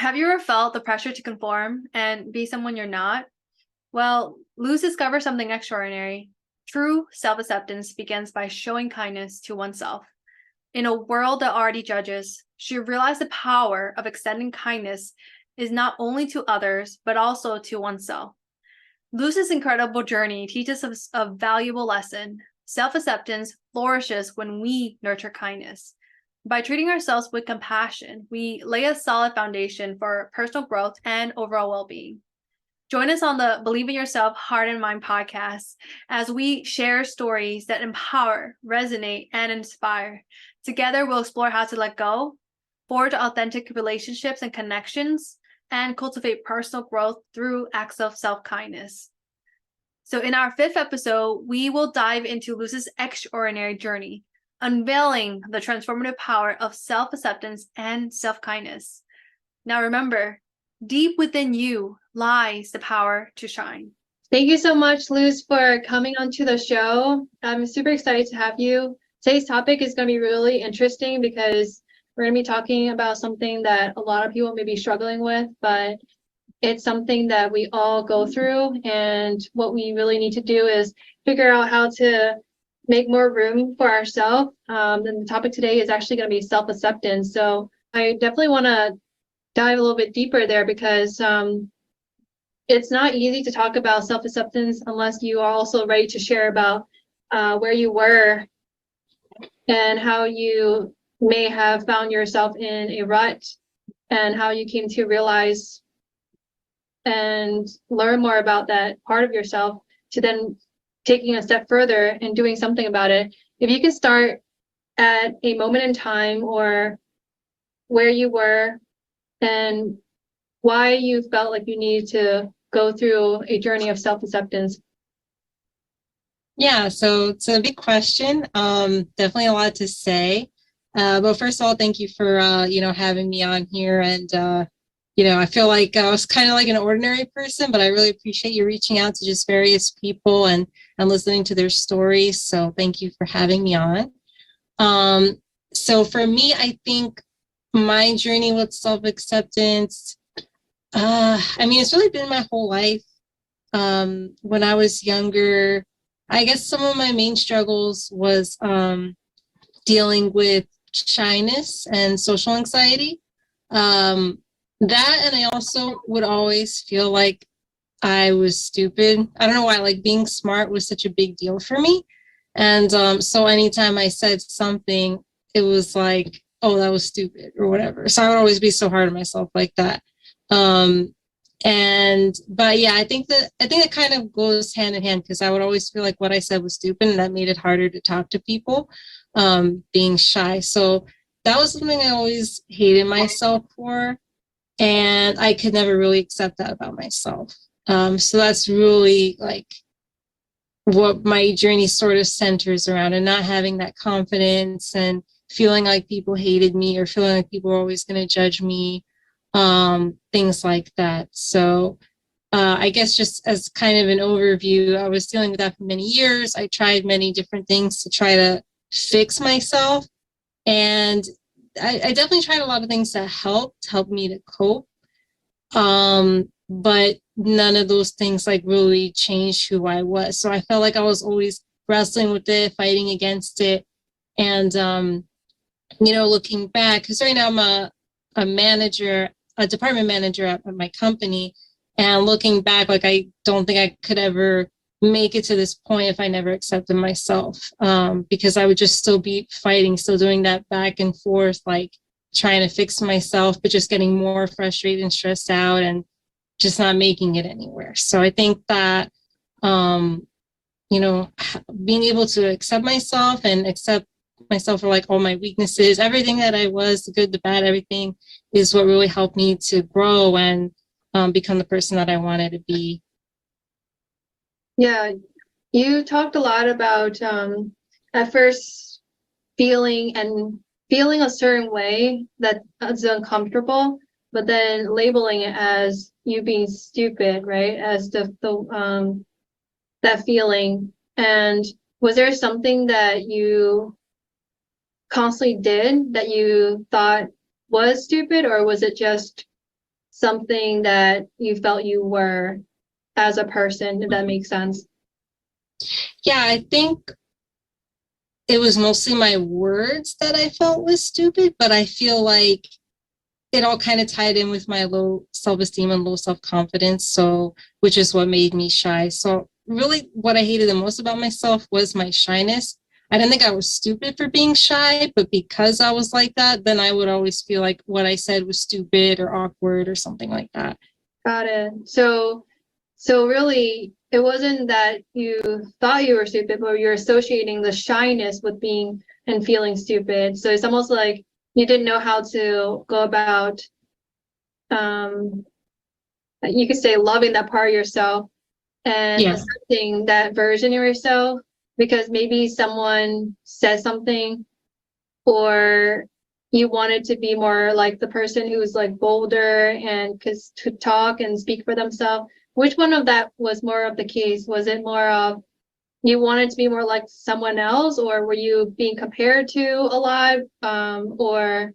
Have you ever felt the pressure to conform and be someone you're not? Well, Luz discovers something extraordinary. True self acceptance begins by showing kindness to oneself. In a world that already judges, she realized the power of extending kindness is not only to others, but also to oneself. Luz's incredible journey teaches us a valuable lesson. Self acceptance flourishes when we nurture kindness. By treating ourselves with compassion, we lay a solid foundation for personal growth and overall well being. Join us on the Believe in Yourself, Heart and Mind podcast as we share stories that empower, resonate, and inspire. Together, we'll explore how to let go, forge authentic relationships and connections, and cultivate personal growth through acts of self-kindness. So in our fifth episode, we will dive into Luz's extraordinary journey, unveiling the transformative power of self-acceptance and self-kindness. Now remember, deep within you lies the power to shine. Thank you so much, Luz, for coming onto the show. I'm super excited to have you. Today's topic is going to be really interesting because we're going to be talking about something that a lot of people may be struggling with, but it's something that we all go through. And what we really need to do is figure out how to make more room for ourselves. And the topic today is actually going to be self-acceptance. So I definitely want to dive a little bit deeper there because it's not easy to talk about self-acceptance unless you are also ready to share about where you were and how you may have found yourself in a rut and how you came to realize and learn more about that part of yourself to then taking a step further and doing something about it. If you can start at a moment in time or where you were and why you felt like you needed to go through a journey of self-acceptance. Yeah, so it's a big question. Definitely a lot to say. But first of all, thank you for having me on here. And I feel like I was kind of like an ordinary person, but I really appreciate you reaching out to just various people and listening to their stories. So thank you for having me on. So for me, I think my journey with self-acceptance, it's really been my whole life. When I was younger, I guess some of my main struggles was dealing with shyness and social anxiety. That, and I also would always feel like I was stupid. I don't know why, like being smart was such a big deal for me. And so anytime I said something, it was like, oh, that was stupid or whatever. So I would always be so hard on myself like that. But yeah, I think it kind of goes hand in hand because I would always feel like what I said was stupid and that made it harder to talk to people, being shy. So that was something I always hated myself for. And I could never really accept that about myself. So that's really like what my journey sort of centers around, and not having that confidence and feeling like people hated me or feeling like people were always going to judge me, things like that. So I guess just as kind of an overview, I was dealing with that for many years. I tried many different things to try to fix myself. And I definitely tried a lot of things that helped me to cope. But none of those things like really changed who I was. So I felt like I was always wrestling with it, fighting against it. And, looking back, because right now I'm a department manager at my company. And looking back, like I don't think I could ever make it to this point if I never accepted myself, because I would just still be fighting, still doing that back and forth, like trying to fix myself, but just getting more frustrated and stressed out and just not making it anywhere. So I think that, being able to accept myself and accept myself for like all my weaknesses, everything that I was, the good, the bad, everything is what really helped me to grow and become the person that I wanted to be. Yeah, you talked a lot about at first feeling a certain way that is uncomfortable, but then labeling it as you being stupid, right? As the that feeling. And was there something that you constantly did that you thought was stupid, or was it just something that you felt you were as a person, if that makes sense. Yeah, I think it was mostly my words that I felt was stupid, but I feel like it all kind of tied in with my low self-esteem and low self-confidence. So, which is what made me shy. So really what I hated the most about myself was my shyness. I didn't think I was stupid for being shy, but because I was like that, then I would always feel like what I said was stupid or awkward or something like that. Got it. So really, it wasn't that you thought you were stupid, but you're associating the shyness with being and feeling stupid. So it's almost like you didn't know how to go about, you could say, loving that part of yourself and Yeah. accepting that version of yourself, because maybe someone said something, or you wanted to be more like the person who's like bolder and could talk and speak for themselves. Which one of that was more of the case? Was it more of you wanted to be more like someone else, or were you being compared to a lot, or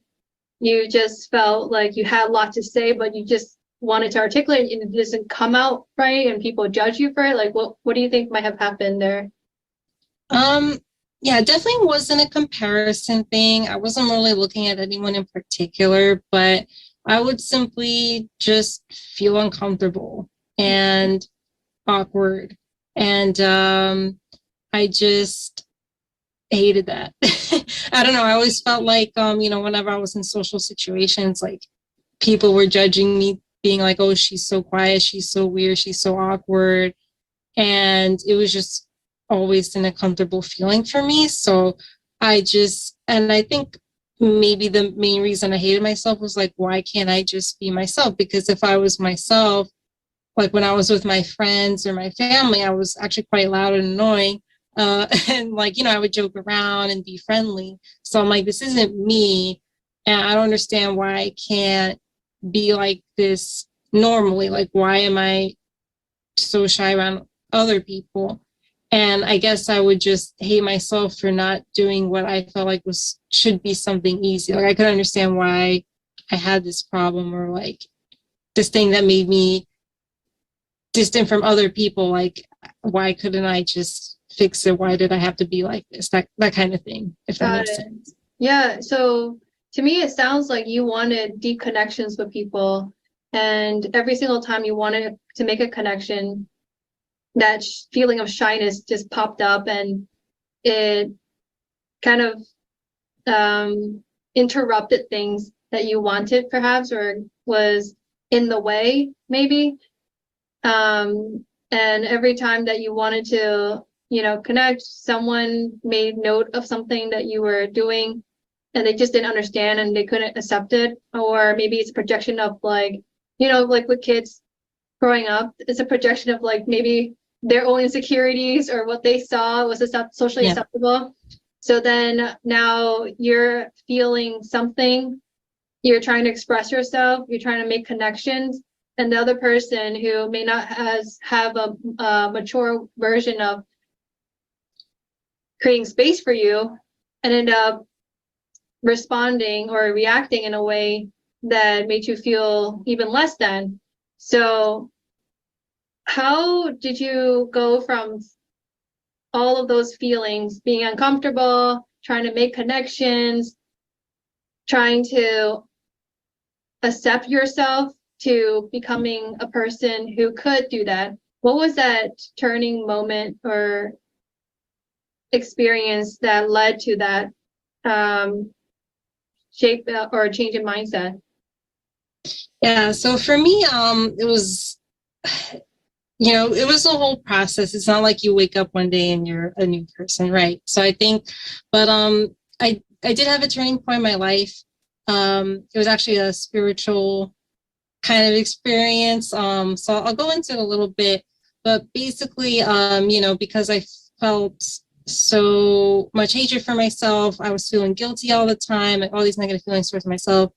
you just felt like you had a lot to say, but you just wanted to articulate and it doesn't come out right and people judge you for it? Like, what do you think might have happened there? Yeah, it definitely wasn't a comparison thing. I wasn't really looking at anyone in particular, but I would simply just feel uncomfortable and awkward. And I just hated that. I don't know. I always felt like, whenever I was in social situations, like people were judging me, being like, oh, she's so quiet, she's so weird, she's so awkward. And it was just always an uncomfortable feeling for me. So and I think maybe the main reason I hated myself was like, why can't I just be myself? Because if I was myself, like when I was with my friends or my family, I was actually quite loud and annoying. And like, I would joke around and be friendly. So I'm like, this isn't me. And I don't understand why I can't be like this normally. Like, why am I so shy around other people? And I guess I would just hate myself for not doing what I felt like should be something easy. Like I could understand why I had this problem, or like this thing that made me distant from other people. Like, why couldn't I just fix it? Why did I have to be like this? That kind of thing, if that makes sense. Yeah, so to me, it sounds like you wanted deep connections with people, and every single time you wanted to make a connection, that feeling of shyness just popped up, and it kind of interrupted things that you wanted, perhaps, or was in the way, maybe. And every time that you wanted to, connect, someone made note of something that you were doing and they just didn't understand and they couldn't accept it. Or maybe it's a projection of like, like with kids growing up, it's a projection of like maybe their own insecurities or what they saw was socially acceptable. So then now you're feeling something, you're trying to express yourself, you're trying to make connections, and the other person who may not have a mature version of creating space for you and end up responding or reacting in a way that made you feel even less than. So how did you go from all of those feelings, being uncomfortable, trying to make connections, trying to accept yourself, to becoming a person who could do that? What was that turning moment or experience that led to that shape or change in mindset? Yeah, so for me, it was, it was a whole process. It's not like you wake up one day and you're a new person, right? So I think, but I did have a turning point in my life. It was actually a spiritual kind of experience. So I'll go into it a little bit, but basically, because I felt so much hatred for myself, I was feeling guilty all the time, like all these negative feelings towards myself.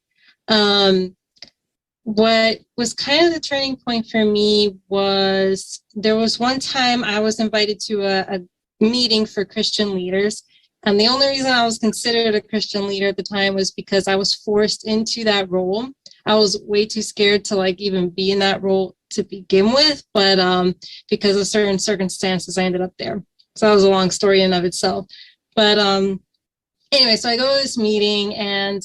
What was kind of the turning point for me was there was one time I was invited to a meeting for Christian leaders. And the only reason I was considered a Christian leader at the time was because I was forced into that role. I was way too scared to like even be in that role to begin with, but because of certain circumstances, I ended up there. So that was a long story in of itself. But anyway, so I go to this meeting and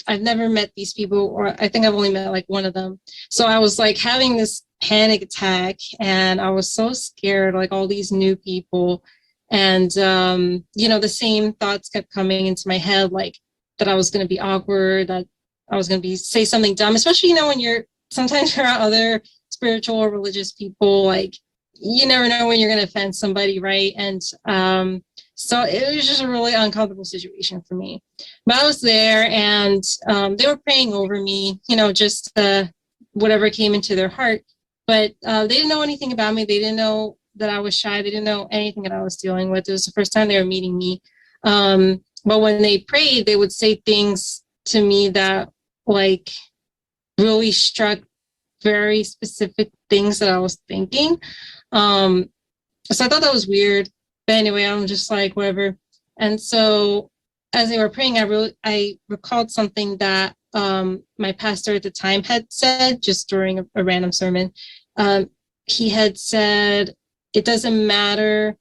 I've never met these people, or I think I've only met like one of them. So I was like having this panic attack and I was so scared, like all these new people. And, the same thoughts kept coming into my head, like that I was going to be awkward, that I was going to say something dumb, especially, when you're sometimes around other spiritual or religious people, like you never know when you're going to offend somebody, right? And so it was just a really uncomfortable situation for me. But I was there and they were praying over me, just whatever came into their heart. But they didn't know anything about me. They didn't know that I was shy. They didn't know anything that I was dealing with. It was the first time they were meeting me. But when they prayed, they would say things to me that like really struck very specific things that I was thinking. So I thought that was weird. But anyway, I'm just like, whatever. And so as they were praying, I recalled something that my pastor at the time had said just during a random sermon. He had said, it doesn't matter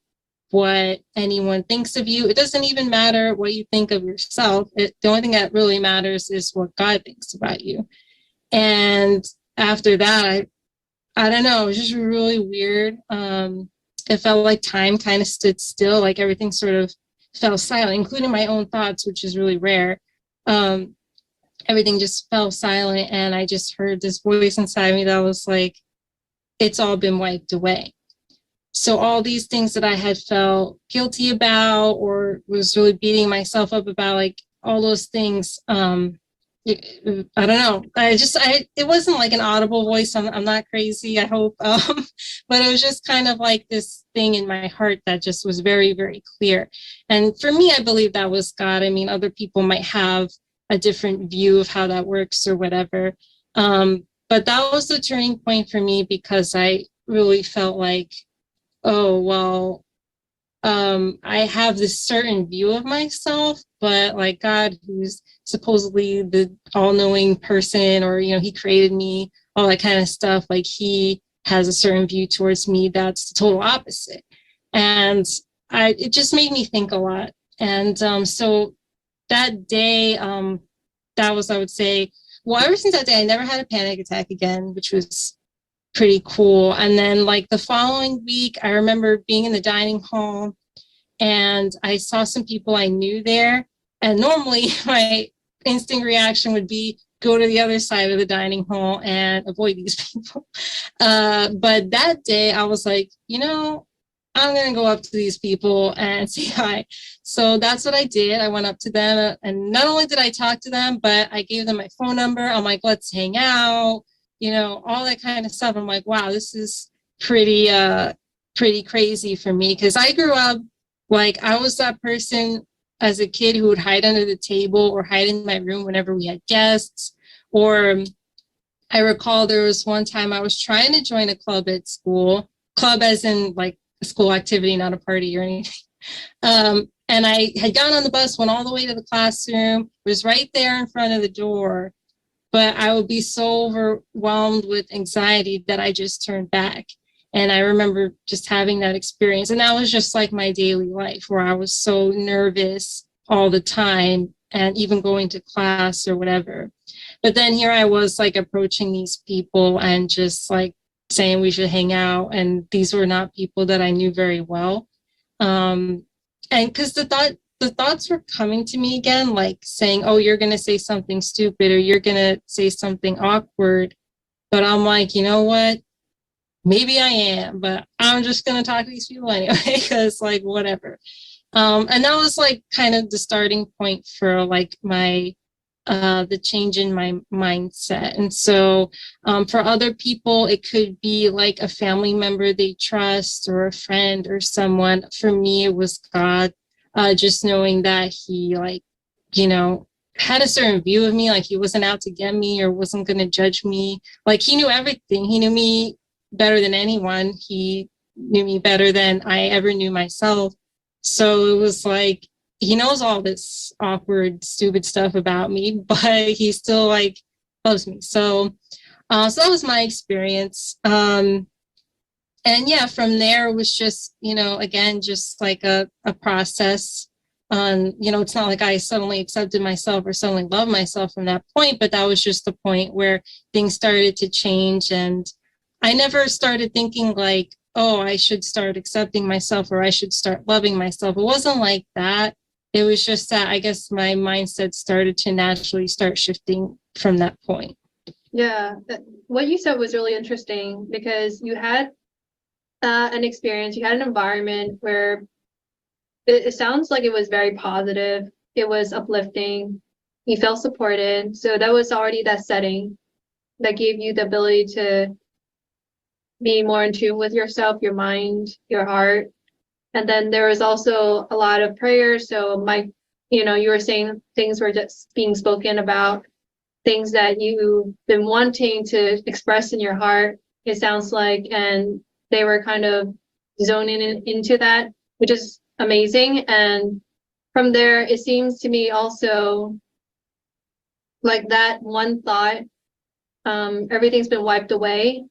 what anyone thinks of you. It doesn't even matter what you think of yourself. The only thing that really matters is what God thinks about you. And after that, I don't know, it was just really weird. It felt like time kind of stood still, like everything sort of fell silent, including my own thoughts, which is really rare. Everything just fell silent, and I just heard this voice inside me that was like, it's all been wiped away. So all these things that I had felt guilty about or was really beating myself up about, like all those things, I don't know. It wasn't like an audible voice. I'm not crazy, I hope. But it was just kind of like this thing in my heart that just was very, very clear. And for me, I believe that was God. I mean, other people might have a different view of how that works or whatever. But that was the turning point for me because I really felt like, oh, well, I have this certain view of myself, but like God, who's supposedly the all-knowing person, or, he created me, all that kind of stuff, like he has a certain view towards me that's the total opposite. And it just made me think a lot. And so that day, that was, I would say, well, ever since that day, I never had a panic attack again, which was pretty cool. And then like the following week, I remember being in the dining hall and I saw some people I knew there. And normally my instinct reaction would be go to the other side of the dining hall and avoid these people. But that day I was like, I'm going to go up to these people and say hi. So that's what I did. I went up to them and not only did I talk to them, but I gave them my phone number. I'm like, let's hang out, all that kind of stuff. I'm like, wow, this is pretty crazy for me. Cause I grew up like I was that person as a kid who would hide under the table or hide in my room whenever we had guests. Or I recall there was one time I was trying to join a club at school, club as in like a school activity, not a party or anything. And I had gotten on the bus, went all the way to the classroom, was right there in front of the door, but I would be so overwhelmed with anxiety that I just turned back. And I remember just having that experience. And that was just like my daily life where I was so nervous all the time and even going to class or whatever. But then here I was like approaching these people and just like saying we should hang out. And these were not people that I knew very well. And because the thoughts were coming to me again, like saying, oh, you're going to say something stupid or you're going to say something awkward. But I'm like, you know what? Maybe I am, but I'm just going to talk to these people anyway, because like, whatever. And that was like kind of the starting point for like my, the change in my mindset. And so for other people, it could be like a family member they trust or a friend or someone. For me, it was God, just knowing that he like, had a certain view of me, like he wasn't out to get me or wasn't going to judge me. Like he knew everything. He knew me better than anyone. He knew me better than I ever knew myself. So it was like, he knows all this awkward, stupid stuff about me, but he still like loves me. So that was my experience. And yeah, from there it was just, again, just like a process. It's not like I suddenly accepted myself or suddenly loved myself from that point, but that was just the point where things started to change. And I never started thinking like, oh, I should start accepting myself or I should start loving myself. It wasn't like that. It was just that I guess my mindset started to naturally start shifting from that point. Yeah, what you said was really interesting because you had an experience, you had an environment where it sounds like it was very positive, it was uplifting, you felt supported. So that was already that setting that gave you the ability to be more in tune with yourself, your mind, your heart. And then there was also a lot of prayer. So you were saying things were just being spoken about, things that you've been wanting to express in your heart, it sounds like, and they were kind of zoning into that, which is amazing. And from there, it seems to me also like that one thought, everything's been wiped away.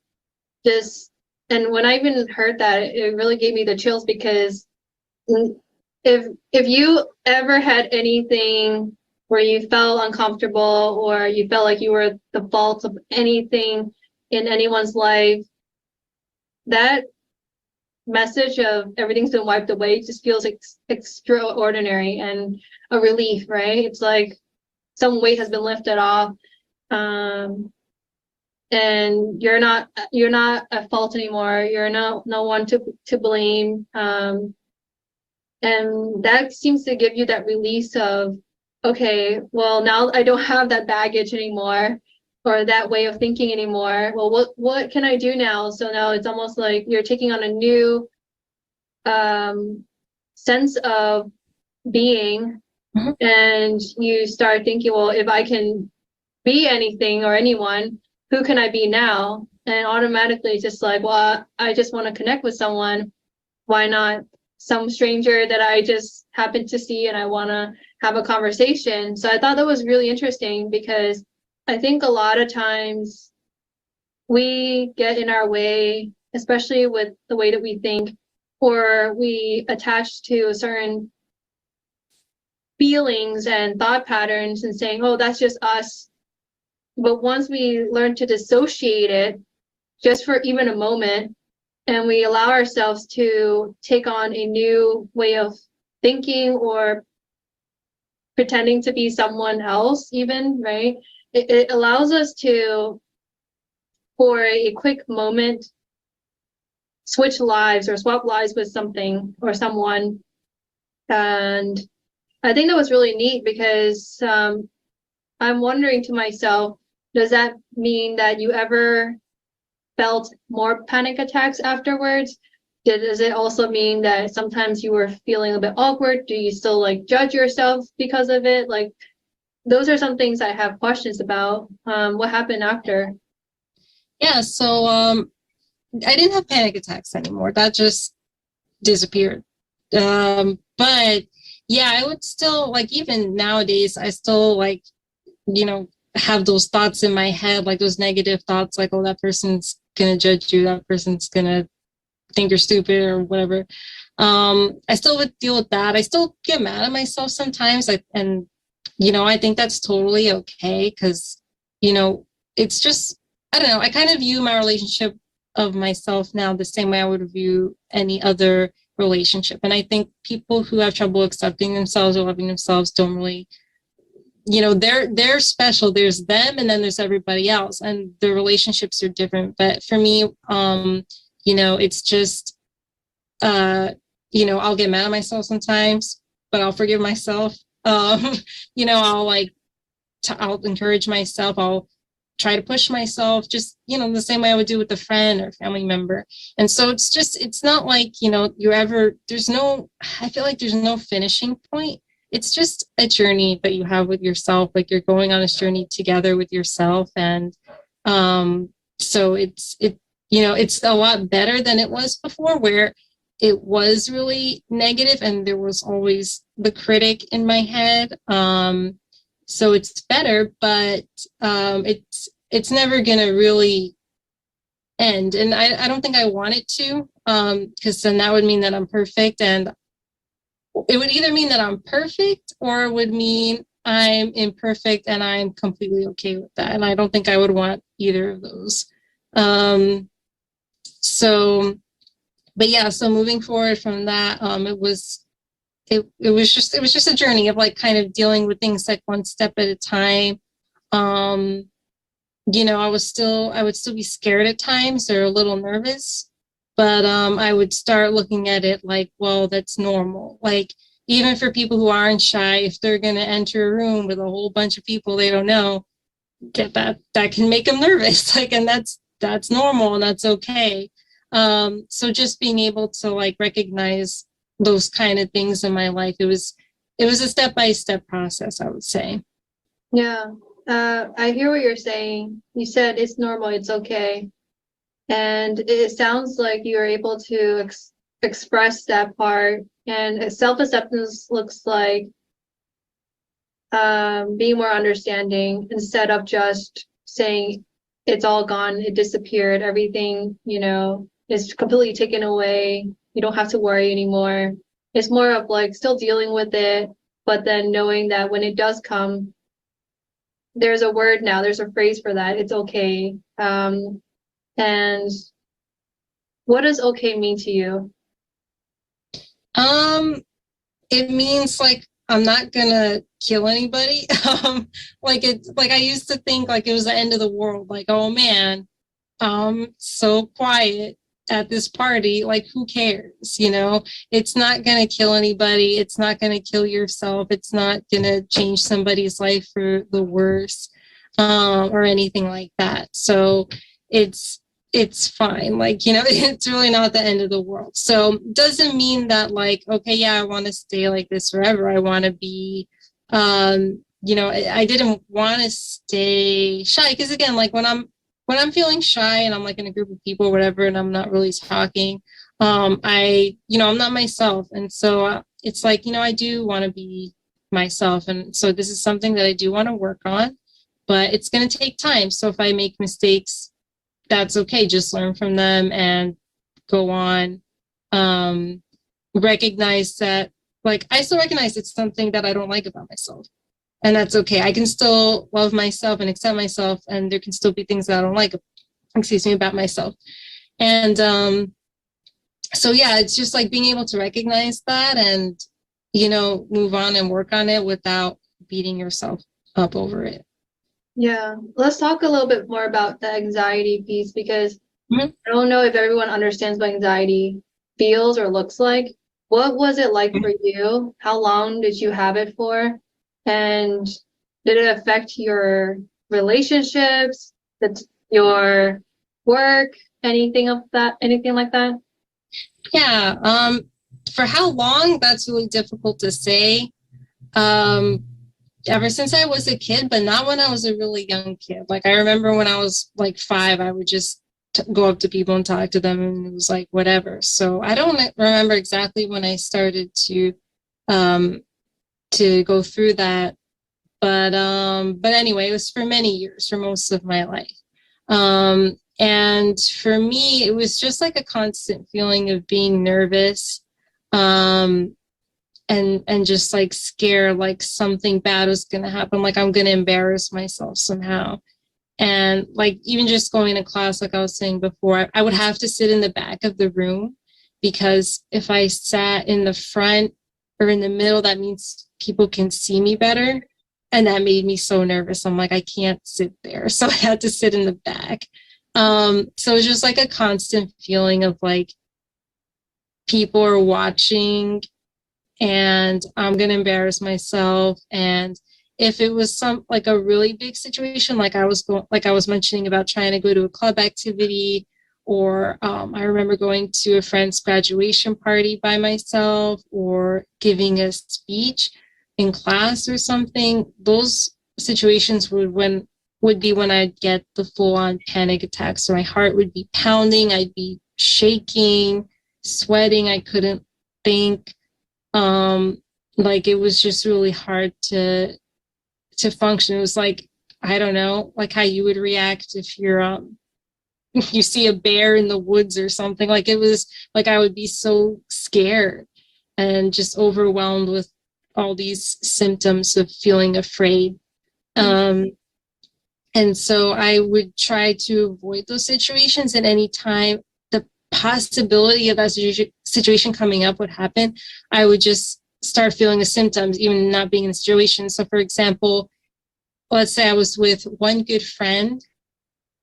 And when I even heard that, it really gave me the chills because if you ever had anything where you felt uncomfortable or you felt like you were the fault of anything in anyone's life, that message of everything's been wiped away just feels extraordinary and a relief, right? It's like some weight has been lifted off, and you're not at fault anymore. You're no one to blame, and that seems to give you that release of, okay, well, now I don't have that baggage anymore or that way of thinking anymore. Well, what can I do now? So now it's almost like you're taking on a new sense of being. Mm-hmm. And you start thinking, well, if I can be anything or anyone, who can I be now? And automatically it's just like, well, I just want to connect with someone. Why not some stranger that I just happened to see and I want to have a conversation? So I thought that was really interesting because I think a lot of times we get in our way, especially with the way that we think, or we attach to certain feelings and thought patterns and saying, oh, that's just us. But once we learn to dissociate it just for even a moment, and we allow ourselves to take on a new way of thinking or pretending to be someone else even, right? It allows us to, for a quick moment, switch lives or swap lives with something or someone. And I think that was really neat because I'm wondering to myself, does that mean that you ever felt more panic attacks afterwards? Does it also mean that sometimes you were feeling a bit awkward? Do you still like judge yourself because of it? Like, those are some things I have questions about. What happened after? Yeah, so I didn't have panic attacks anymore. That just disappeared. But yeah, I would still, like, even nowadays, I still like, have those thoughts in my head, like those negative thoughts, like, oh, that person's gonna judge you, that person's gonna think you're stupid or whatever. I still would deal with that. I still get mad at myself sometimes, and I think that's totally okay because it's just, I don't know, I kind of view my relationship of myself now the same way I would view any other relationship. And I think people who have trouble accepting themselves or loving themselves don't really, they're special. There's them and then there's everybody else, and the relationships are different. But for me, it's just, I'll get mad at myself sometimes, but I'll forgive myself. I'll encourage myself. I'll try to push myself, just, the same way I would do with a friend or family member. And so it's not like, I feel like there's no finishing point. It's just a journey that you have with yourself. Like, you're going on this journey together with yourself. And so it's a lot better than it was before, where it was really negative and there was always the critic in my head. So it's better, but it's never going to really end. And I don't think I want it to, because then that would mean that I'm perfect. And it would either mean that I'm perfect or it would mean I'm imperfect and I'm completely okay with that. And I don't think I would want either of those. So, but yeah, so moving forward from that, it was just a journey of like kind of dealing with things like one step at a time. I would still be scared at times or a little nervous, but I would start looking at it like, well, that's normal. Like, even for people who aren't shy, if they're going to enter a room with a whole bunch of people they don't know, that can make them nervous. Like, and that's normal and that's okay. So just being able to like recognize those kind of things in my life, it was a step-by-step process, I would say. Yeah. I hear what you're saying. You said it's normal, it's okay. And it sounds like you're able to express that part. And self-acceptance looks like being more understanding instead of just saying it's all gone, it disappeared, everything, is completely taken away. You don't have to worry anymore. It's more of like still dealing with it, but then knowing that when it does come, there's a word now, there's a phrase for that. It's okay. And what does okay mean to you? It means like I'm not gonna kill anybody. Like I used to think like it was the end of the world. Like, oh man, so quiet at this party. Like, who cares? It's not gonna kill anybody. It's not gonna kill yourself. It's not gonna change somebody's life for the worse, or anything like that. So it's fine. Like, it's really not the end of the world. So doesn't mean that like, okay, yeah, I want to stay like this forever. I want to be, I didn't want to stay shy because again, like when I'm feeling shy and I'm like in a group of people or whatever, and I'm not really talking, I'm not myself. And so it's like, I do want to be myself. And so this is something that I do want to work on, but it's going to take time. So if I make mistakes, that's okay. Just learn from them and go on. Recognize that, like, I still recognize it's something that I don't like about myself. And that's okay. I can still love myself and accept myself. And there can still be things that I don't like, about myself. And so, yeah, it's just like being able to recognize that and, move on and work on it without beating yourself up over it. Yeah, let's talk a little bit more about the anxiety piece because I don't know if everyone understands what anxiety feels or looks like. What was it like for you? How long did you have it for? And did it affect your relationships, your work, anything like that? Yeah. For how long, that's really difficult to say. Ever since I was a kid, but not when I was a really young kid. Like I remember when I was like 5, I would just go up to people and talk to them, and it was like whatever. So I don't remember exactly when I started to go through that, but anyway, it was for many years, for most of my life. And for me, it was just like a constant feeling of being nervous. And just like scared, like something bad was going to happen, like I'm going to embarrass myself somehow. And like even just going to class, like I was saying before, I would have to sit in the back of the room because if I sat in the front or in the middle, that means people can see me better. And that made me so nervous. I'm like, I can't sit there. So I had to sit in the back. So it was just like a constant feeling of like people are watching and I'm going to embarrass myself. And if it was like a really big situation, like I was mentioning about trying to go to a club activity, or I remember going to a friend's graduation party by myself, or giving a speech in class or something, those situations would be when I'd get the full-on panic attack. So my heart would be pounding, I'd be shaking, sweating, I couldn't think. Like it was just really hard to function. It was like I don't know, like how you would react if you're you see a bear in the woods or something. Like it was like I would be so scared and just overwhelmed with all these symptoms of feeling afraid. And so I would try to avoid those situations, and any time the possibility of that situation coming up would happen, I would just start feeling the symptoms, even not being in the situation. So for example, let's say I was with one good friend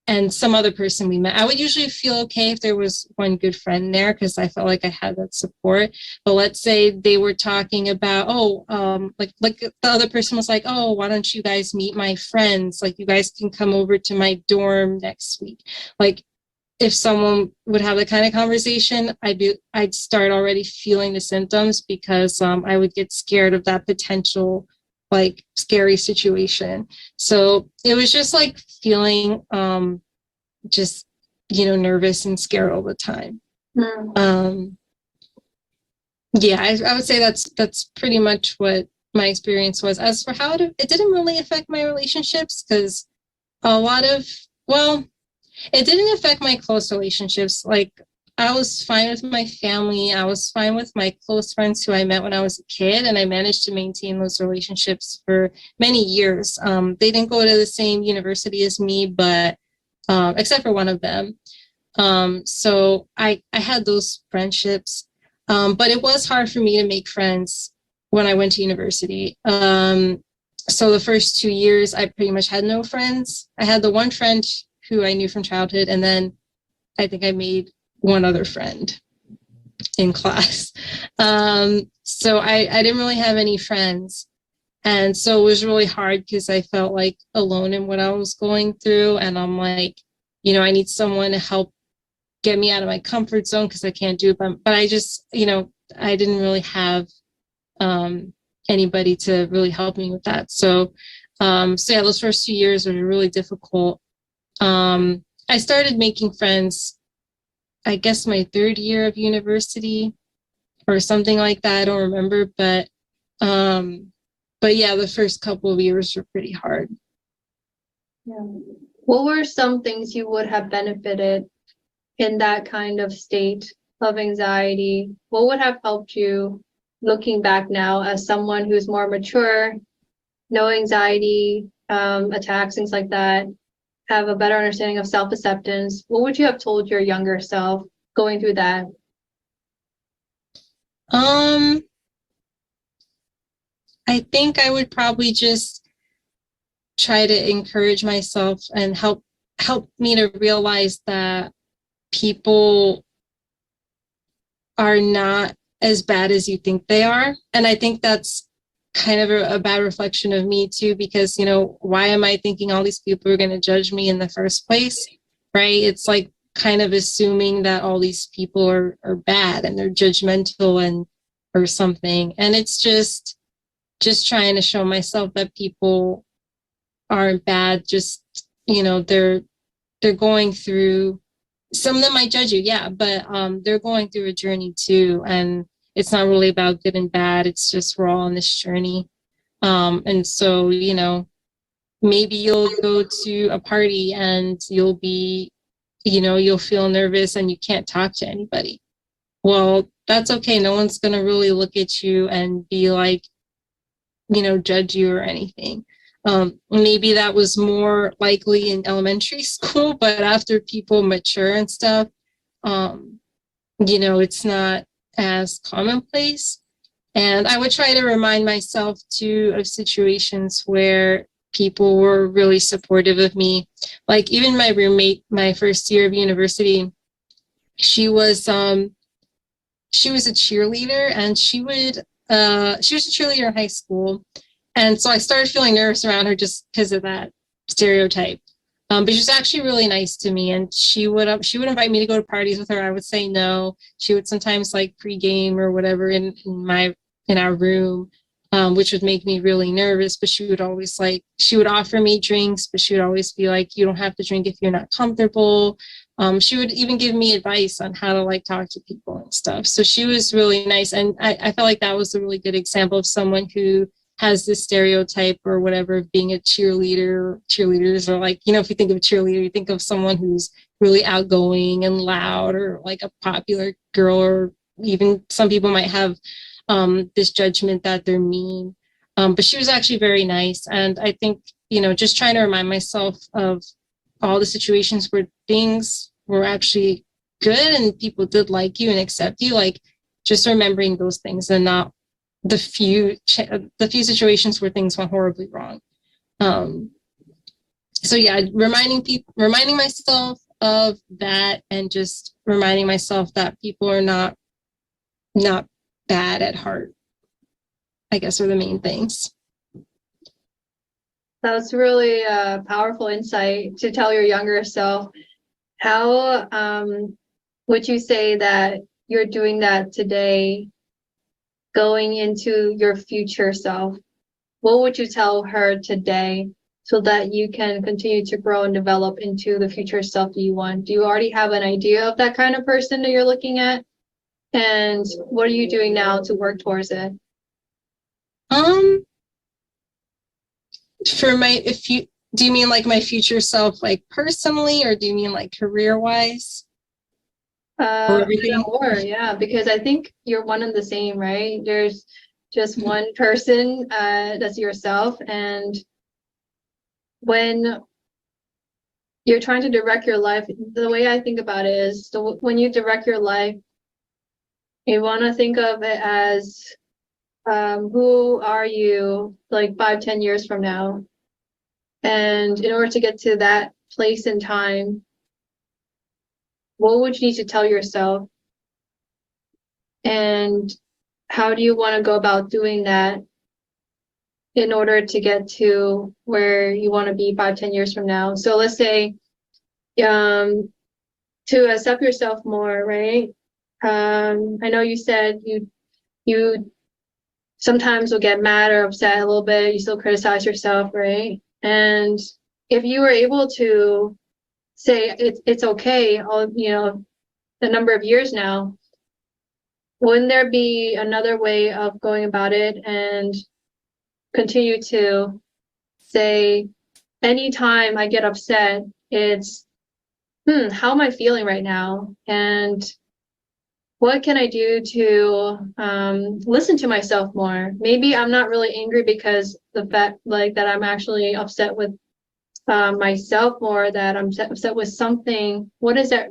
and some other person we met. I would usually feel okay if there was one good friend there because I felt like I had that support. But let's say they were talking about, like the other person was like, oh, why don't you guys meet my friends? Like you guys can come over to my dorm next week. Like if someone would have that kind of conversation, I'd start already feeling the symptoms because I would get scared of that potential like scary situation. So it was just like feeling just, nervous and scared all the time. Yeah, I would say that's pretty much what my experience was. As for how it didn't really affect my relationships because it didn't affect my close relationships. Like I was fine with my family. I was fine with my close friends who I met when I was a kid, and I managed to maintain those relationships for many years. They didn't go to the same university as me, but except for one of them. So I had those friendships, but it was hard for me to make friends when I went to university. So the first 2 years, I pretty much had no friends. I had the one friend who I knew from childhood, and then I think I made one other friend in class. So I didn't really have any friends. And so it was really hard because I felt like alone in what I was going through. And I'm like, I need someone to help get me out of my comfort zone because I can't do it. But I just, I didn't really have anybody to really help me with that. So yeah, those first 2 years were really difficult. I started making friends, I guess my third year of university or something like that. I don't remember, but yeah, the first couple of years were pretty hard. Yeah. What were some things you would have benefited in that kind of state of anxiety? What would have helped you looking back now as someone who's more mature, no anxiety attacks, things like that, have a better understanding of self-acceptance? What would you have told your younger self going through that? I think I would probably just try to encourage myself and help me to realize that people are not as bad as you think they are. And I think that's kind of a bad reflection of me too, because, why am I thinking all these people are going to judge me in the first place? Right? It's like kind of assuming that all these people are bad and they're judgmental and or something. And it's just trying to show myself that people aren't bad. Just, they're going through, some of them might judge you, yeah, but they're going through a journey too. And it's not really about good and bad. It's just we're all on this journey. And so, maybe you'll go to a party and you'll be, you'll feel nervous and you can't talk to anybody. Well, that's okay. No one's going to really look at you and be like, judge you or anything. Maybe that was more likely in elementary school, but after people mature and stuff, it's not as commonplace. And I would try to remind myself too of situations where people were really supportive of me. Like even my roommate, my first year of university, she was a cheerleader, and she was a cheerleader in high school. And so I started feeling nervous around her just because of that stereotype. But she was actually really nice to me, and she would invite me to go to parties with her. I would say no. She would sometimes like pregame or whatever in our room, which would make me really nervous. But she would offer me drinks, but she would always be like, "You don't have to drink if you're not comfortable." She would even give me advice on how to like talk to people and stuff. So she was really nice, and I felt like that was a really good example of someone who has this stereotype or whatever of being a cheerleader. Cheerleaders are like, if you think of a cheerleader, you think of someone who's really outgoing and loud, or like a popular girl, or even some people might have this judgment that they're mean. But she was actually very nice. And I think, just trying to remind myself of all the situations where things were actually good and people did like you and accept you, like just remembering those things, and not the few situations where things went horribly wrong. So yeah, reminding myself of that, and just reminding myself that people are not bad at heart, I guess, are the main things. That's really a powerful insight to tell your younger self. How would you say that you're doing that today, going into your future self? What would you tell her today so that you can continue to grow and develop into the future self that you want? Do you already have an idea of that kind of person that you're looking at? And what are you doing now to work towards it? Do you mean like my future self, like personally, or do you mean like career wise? Or yeah, because I think you're one and the same, right? There's just one person that's yourself, and when you're trying to direct your life, the way I think about it is, so when you direct your life, you want to think of it as who are you like 5-10 years from now, and in order to get to that place in time, what would you need to tell yourself, and how do you want to go about doing that in order to get to where you want to be 5-10 years from now? So let's say to accept yourself more, right? I know you said you sometimes will get mad or upset a little bit, you still criticize yourself, right? And if you were able to say it's okay, the number of years now, wouldn't there be another way of going about it, and continue to say, anytime I get upset, it's, how am I feeling right now? And what can I do to listen to myself more? Maybe I'm not really angry because the fact like that I'm actually upset with myself more, that I'm upset with something. What is that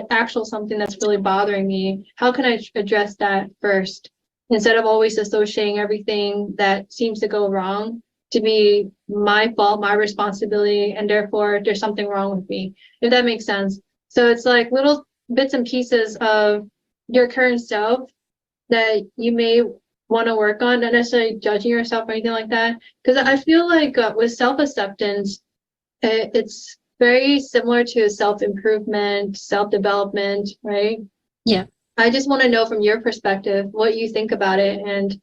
actual something that's really bothering me? How can I address that first, instead of always associating everything that seems to go wrong to be my fault, my responsibility, and therefore there's something wrong with me, if that makes sense. So it's like little bits and pieces of your current self that you may want to work on, not necessarily judging yourself or anything like that. Because I feel like with self-acceptance, it's very similar to self-improvement, self-development, right? Yeah. I just want to know from your perspective what you think about it, and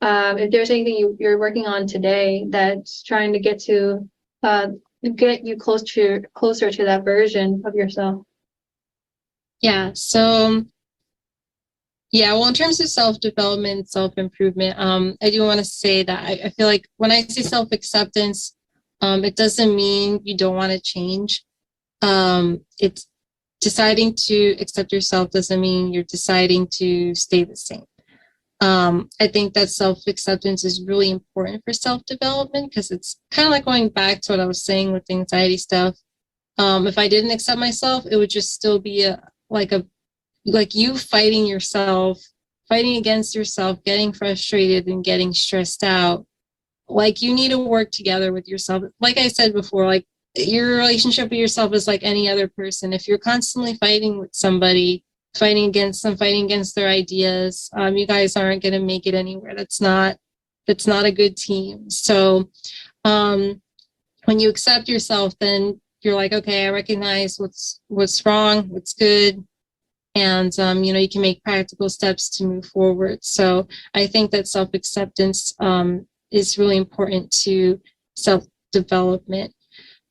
if there's anything you're working on today that's trying to get you closer to that version of yourself. Yeah. So yeah, well, in terms of self-development, self-improvement, I do want to say that I feel like when I say self-acceptance, it doesn't mean you don't want to change. It's deciding to accept yourself doesn't mean you're deciding to stay the same. I think that self-acceptance is really important for self-development, because it's kind of like going back to what I was saying with the anxiety stuff. If I didn't accept myself, it would just still be like you fighting yourself, fighting against yourself, getting frustrated and getting stressed out. Like, you need to work together with yourself. Like I said before, like, your relationship with yourself is like any other person. If you're constantly fighting with somebody, fighting against them, fighting against their ideas, you guys aren't going to make it anywhere. That's not a good team. So when you accept yourself, then you're like, okay, I recognize what's wrong, what's good, and you can make practical steps to move forward. So I think that self-acceptance is really important to self-development.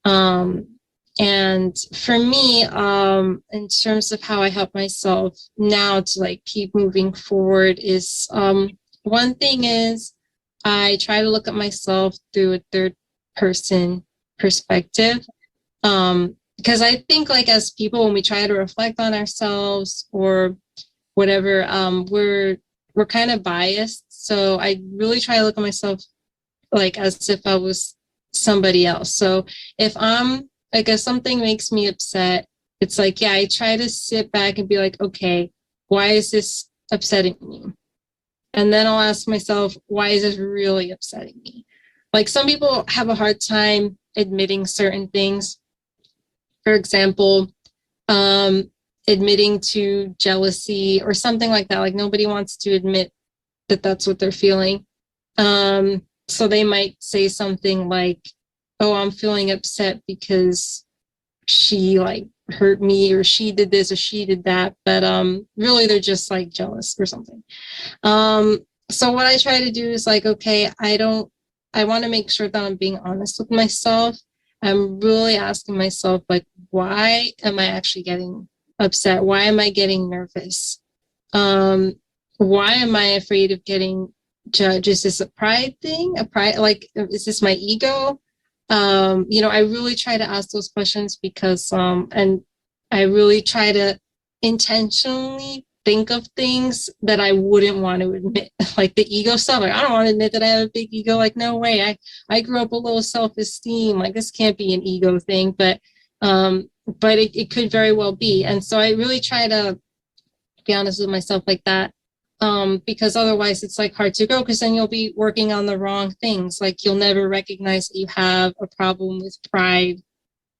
And for me, in terms of how I help myself now to like keep moving forward, is one thing is I try to look at myself through a third person perspective. Because I think like as people, when we try to reflect on ourselves or whatever, we're kind of biased. So I really try to look at myself like as if I was somebody else. So if I'm like, if something makes me upset, it's like, yeah, I try to sit back and be like, okay, why is this upsetting me? And then I'll ask myself, why is this really upsetting me? Like some people have a hard time admitting certain things. For example, admitting to jealousy or something like that. Like nobody wants to admit that that's what they're feeling. So they might say something like, oh, I'm feeling upset because she like hurt me or she did this or she did that. But really they're just like jealous or something. So what I try to do is like, okay, I want to make sure that I'm being honest with myself. I'm really asking myself, like, why am I actually getting upset? Why am I getting nervous? Why am I afraid of getting judged? Is this a pride thing? A pride, like, is this my ego? I really try to ask those questions because, and I really try to intentionally think of things that I wouldn't want to admit, like the ego stuff. Like, I don't want to admit that I have a big ego. Like, no way. I grew up with low self-esteem. Like, this can't be an ego thing, but it could very well be. And so I really try to be honest with myself like that. Because otherwise it's like hard to grow because then you'll be working on the wrong things. Like you'll never recognize that you have a problem with pride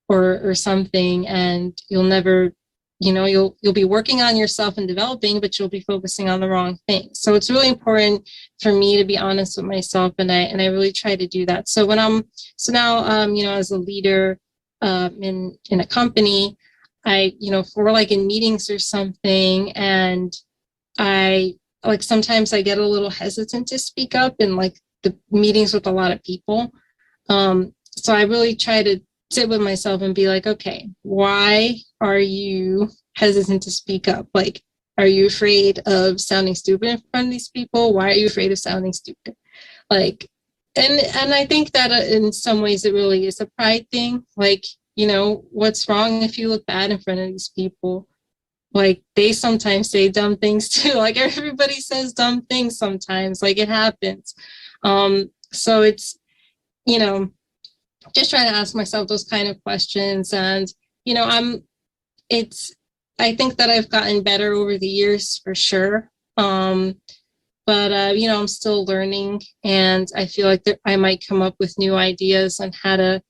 or something, and you'll never, you'll be working on yourself and developing, but you'll be focusing on the wrong things. So it's really important for me to be honest with myself, and I really try to do that. So now as a leader in a company, for like in meetings or something, and I like sometimes I get a little hesitant to speak up in like the meetings with a lot of people. So I really try to sit with myself and be like, okay, why are you hesitant to speak up? Like, are you afraid of sounding stupid in front of these people? Why are you afraid of sounding stupid? Like, and I think that in some ways it really is a pride thing. Like, what's wrong if you look bad in front of these people? Like they sometimes say dumb things too. Like everybody says dumb things sometimes. Like it happens. So it's, just trying to ask myself those kind of questions. And, I think that I've gotten better over the years for sure. But I'm still learning, and I feel like I might come up with new ideas on how to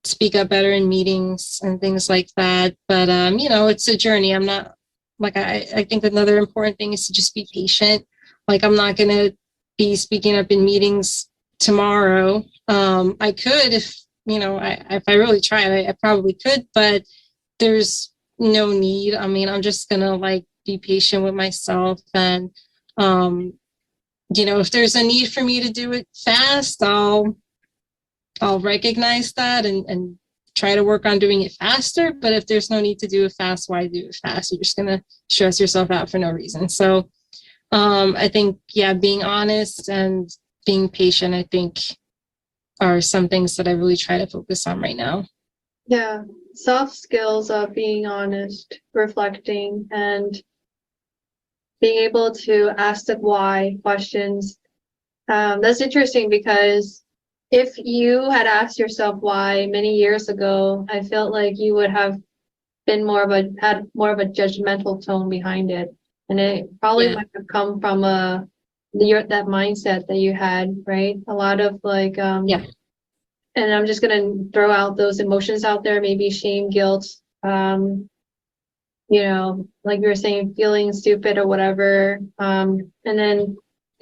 speak up better in meetings and things like that. But it's a journey. I'm not like I think another important thing is to just be patient. Like I'm not gonna be speaking up in meetings tomorrow. I could if I really tried, I probably could, but there's no need. I mean, I'm just gonna like be patient with myself, and if there's a need for me to do it fast, I'll recognize that and try to work on doing it faster. But if there's no need to do it fast, why do it fast? You're just gonna stress yourself out for no reason. So I think, being honest and being patient, I think are some things that I really try to focus on right now. Yeah, soft skills of being honest, reflecting, and being able to ask the why questions. That's interesting because if you had asked yourself why many years ago, I felt like you would have been had more of a judgmental tone behind it. And it probably might have come from that mindset that you had, right? A lot of like, and I'm just gonna throw out those emotions out there, maybe shame, guilt, like you were saying, feeling stupid or whatever. And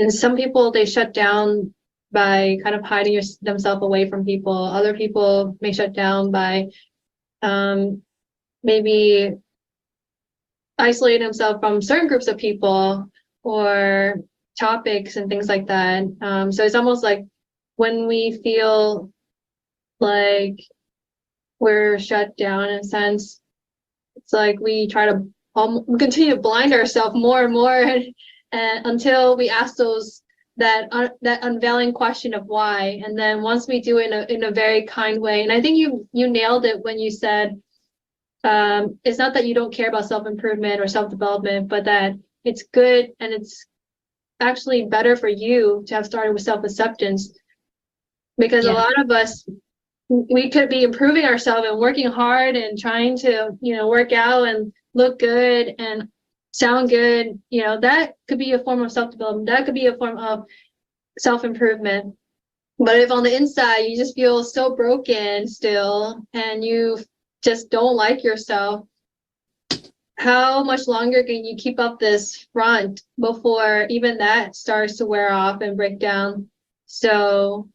some people, they shut down by kind of hiding themselves away from people. Other people may shut down by maybe isolating themselves from certain groups of people or topics and things like that. So it's almost like when we feel like we're shut down in a sense, it's like we try to we continue to blind ourselves more and more and until we ask those that unveiling question of why, and then once we do it in a very kind way, and I think you nailed it when you said it's not that you don't care about self-improvement or self-development, but that it's good and it's actually better for you to have started with self-acceptance, because a lot of us, we could be improving ourselves and working hard and trying to, work out and look good and sound good. That could be a form of self-development. That could be a form of self-improvement. But if on the inside you just feel so broken still and you just don't like yourself, how much longer can you keep up this front before even that starts to wear off and break down? So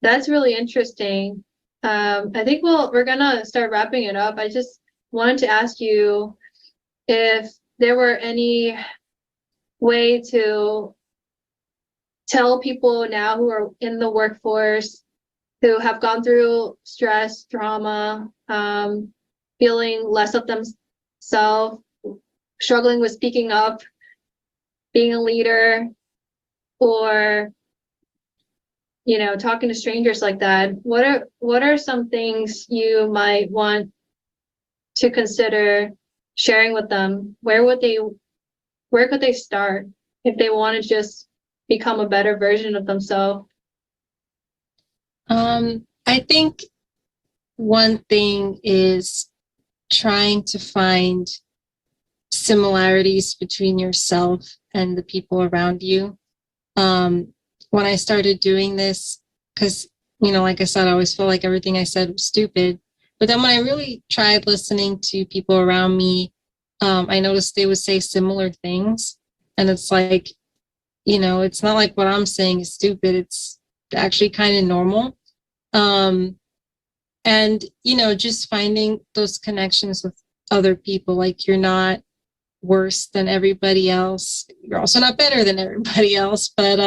that's really interesting. I think we're gonna start wrapping it up. I just wanted to ask you if there were any way to tell people now who are in the workforce, who have gone through stress, trauma, feeling less of themselves, struggling with speaking up, being a leader, or talking to strangers like that. What are some things you might want to consider sharing with them? Where could they start if they want to just become a better version of themselves? I think one thing is trying to find similarities between yourself and the people around you. When I started doing this, because, like I said, I always felt like everything I said was stupid. But then when I really tried listening to people around me, I noticed they would say similar things. And it's like, it's not like what I'm saying is stupid. It's actually kind of normal. And, just finding those connections with other people, like you're not worse than everybody else. You're also not better than everybody else, but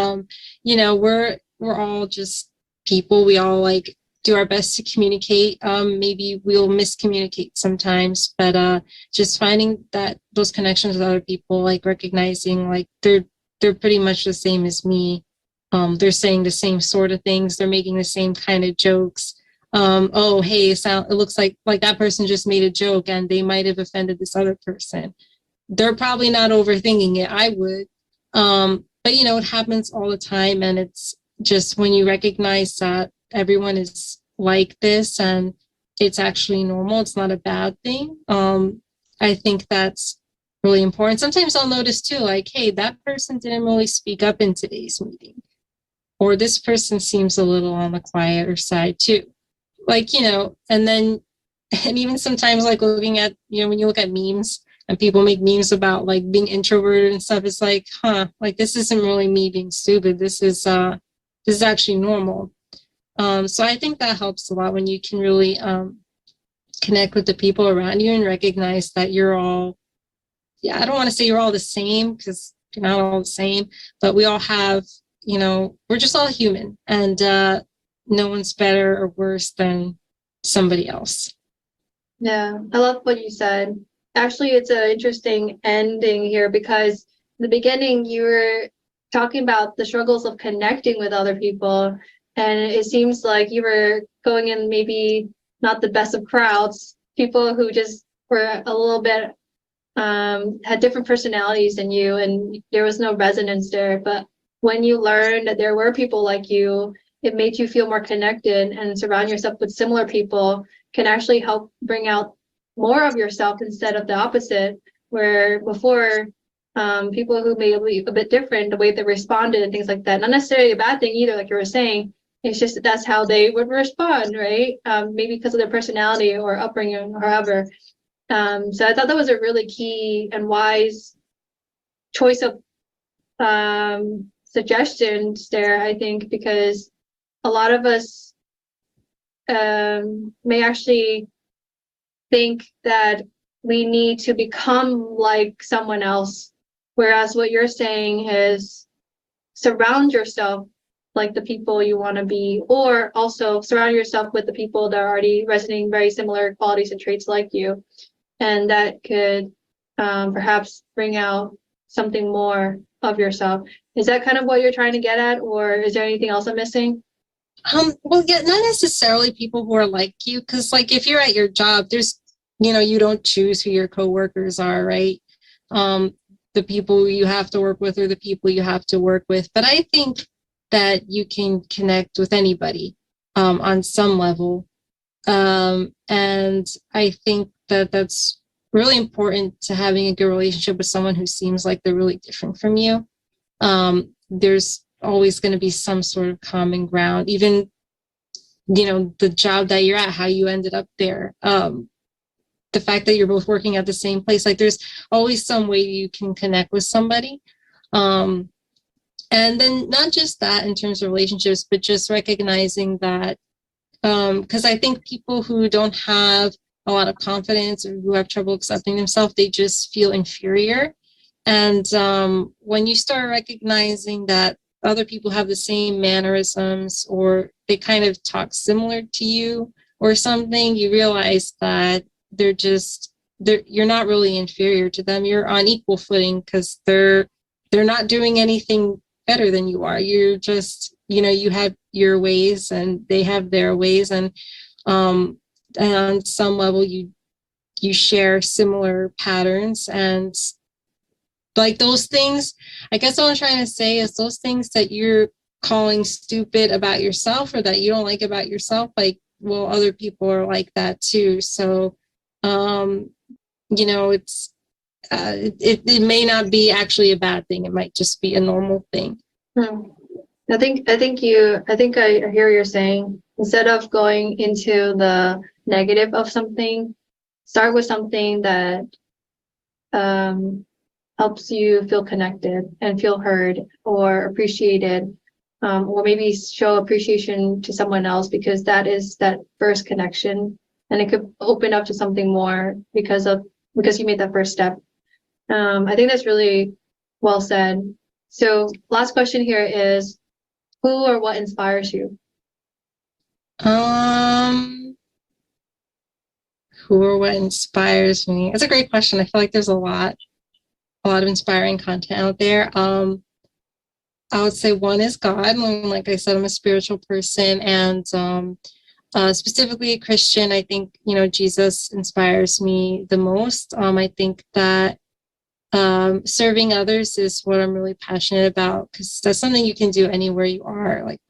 we're all just people. We all like do our best to communicate. Maybe we'll miscommunicate sometimes, but just finding those connections with other people, like recognizing like they're pretty much the same as me. They're saying the same sort of things. They're making the same kind of jokes. Oh, hey, it looks like that person just made a joke and they might have offended this other person. They're probably not overthinking it. I would. But it happens all the time. And it's just when you recognize that everyone is like this and it's actually normal, it's not a bad thing. I think that's really important. Sometimes I'll notice too, like, hey, that person didn't really speak up in today's meeting. Or this person seems a little on the quieter side too. Like, and then, and even sometimes like looking at, when you look at memes, and people make memes about like being introverted and stuff, it's like, like this isn't really me being stupid. This is actually normal. So I think that helps a lot when you can really connect with the people around you and recognize that you're all, I don't want to say you're all the same because you're not all the same, but we all have, we're just all human, and no one's better or worse than somebody else. Yeah, I love what you said. Actually, it's an interesting ending here because in the beginning you were talking about the struggles of connecting with other people, and it seems like you were going in maybe not the best of crowds, people who just were a little bit had different personalities than you, and there was no resonance there. But when you learned that there were people like you, it made you feel more connected, and surround yourself with similar people can actually help bring out more of yourself instead of the opposite, where before people who may be a bit different, the way they responded and things like that, not necessarily a bad thing either, like you were saying, it's just that that's how they would respond, right? Maybe because of their personality or upbringing or however. So I thought that was a really key and wise choice of suggestions there, I think, because a lot of us may actually think that we need to become like someone else, whereas what you're saying is surround yourself like the people you want to be, or also surround yourself with the people that are already resonating very similar qualities and traits like you, and that could perhaps bring out something more of yourself. Is that kind of what you're trying to get at, or is there anything else I'm missing? Well, yeah, not necessarily people who are like you, because like if you're at your job, there's, you don't choose who your coworkers are, right? The people you have to work with are the people you have to work with. But I think that you can connect with anybody on some level. And I think that that's really important to having a good relationship with someone who seems like they're really different from you. There's always going to be some sort of common ground, even, the job that you're at, how you ended up there. The fact that you're both working at the same place, like there's always some way you can connect with somebody. And then not just that in terms of relationships, but just recognizing that, because I think people who don't have a lot of confidence or who have trouble accepting themselves, they just feel inferior. And when you start recognizing that other people have the same mannerisms or they kind of talk similar to you or something, you realize that you're not really inferior to them. You're on equal footing because they're not doing anything better than you are. You're just, you have your ways and they have their ways, and on some level you share similar patterns. And like those things, I guess what I'm trying to say is those things that you're calling stupid about yourself or that you don't like about yourself, like, well, other people are like that too. So it's it may not be actually a bad thing. It might just be a normal thing. I think I hear you're saying, instead of going into the negative of something, start with something that helps you feel connected and feel heard or appreciated, or maybe show appreciation to someone else, because that is that first connection, and it could open up to something more because you made that first step. I think that's really well said. So last question here is, who or what inspires you? Who or what inspires me? That's a great question. I feel like there's a lot of inspiring content out there. I would say one is God. Like I said, I'm a spiritual person, and specifically a Christian. I think, Jesus inspires me the most. I think that serving others is what I'm really passionate about, because that's something you can do anywhere you are, like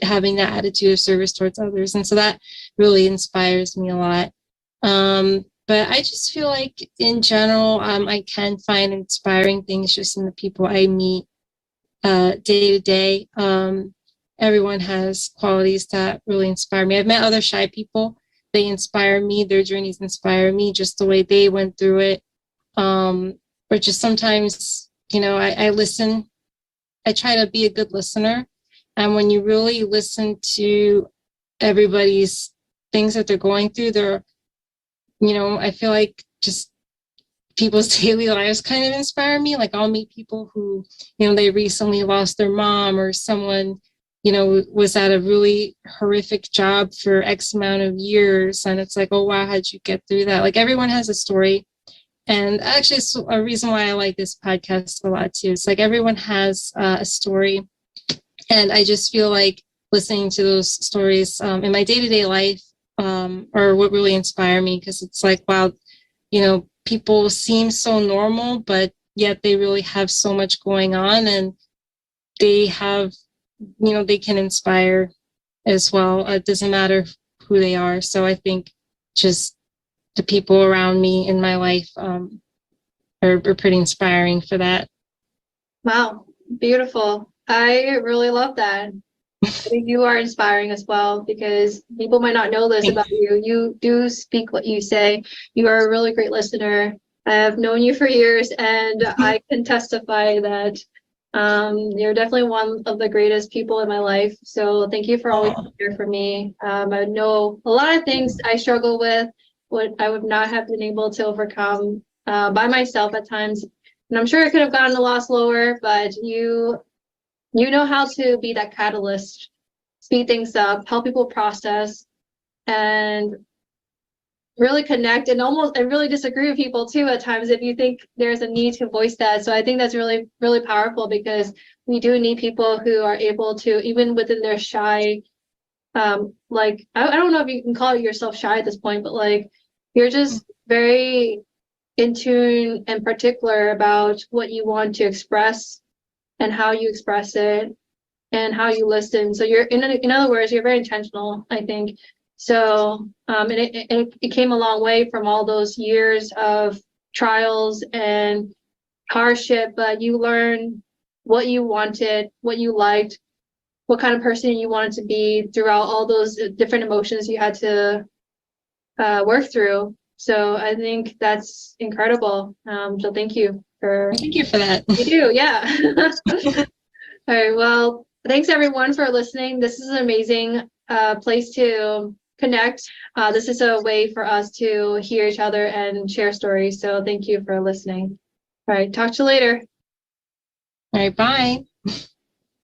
having that attitude of service towards others. And so that really inspires me a lot. But I just feel like in general, I can find inspiring things just in the people I meet day to day. Everyone has qualities that really inspire me. I've met other shy people. They inspire me. Their journeys inspire me, just the way they went through it. Or just sometimes, I listen. I try to be a good listener. And when you really listen to everybody's things that they're going through, I feel like just people's daily lives kind of inspire me. Like I'll meet people who, they recently lost their mom, or someone, was at a really horrific job for X amount of years. And it's like, oh, wow, how'd you get through that? Like everyone has a story. And actually, it's a reason why I like this podcast a lot too. It's like everyone has a story. And I just feel like listening to those stories in my day-to-day life are what really inspire me, because it's like, wow, people seem so normal, but yet they really have so much going on, and they have, they can inspire as well. It doesn't matter who they are. So I think just the people around me in my life are pretty inspiring for that. Wow, beautiful. I really love that. I think you are inspiring as well, because people might not know this about you. You do speak what you say. You are a really great listener. I have known you for years, and I can testify that you're definitely one of the greatest people in my life. So thank you for always being here for me. I know a lot of things I struggle with, what I would not have been able to overcome by myself at times. And I'm sure it could have gotten a lot slower, but you know how to be that catalyst, speed things up, help people process. And really connect and really disagree with people too at times if you think there's a need to voice that. So I think that's really, really powerful because we do need people who are able to, even within their shy, like, I don't know if you can call yourself shy at this point, but like, you're just very in tune and particular about what you want to express and how you express it and how you listen. So you're, in other words, you're very intentional, I think. So, and it came a long way from all those years of trials and hardship, but you learn what you wanted, what you liked, what kind of person you wanted to be throughout all those different emotions you had to work through. So I think that's incredible. So thank you for. Thank you for that. You do, yeah. All right, well, thanks everyone for listening. This is an amazing place to connect. This is a way for us to hear each other and share stories. So thank you for listening. All right, talk to you later. All right, bye.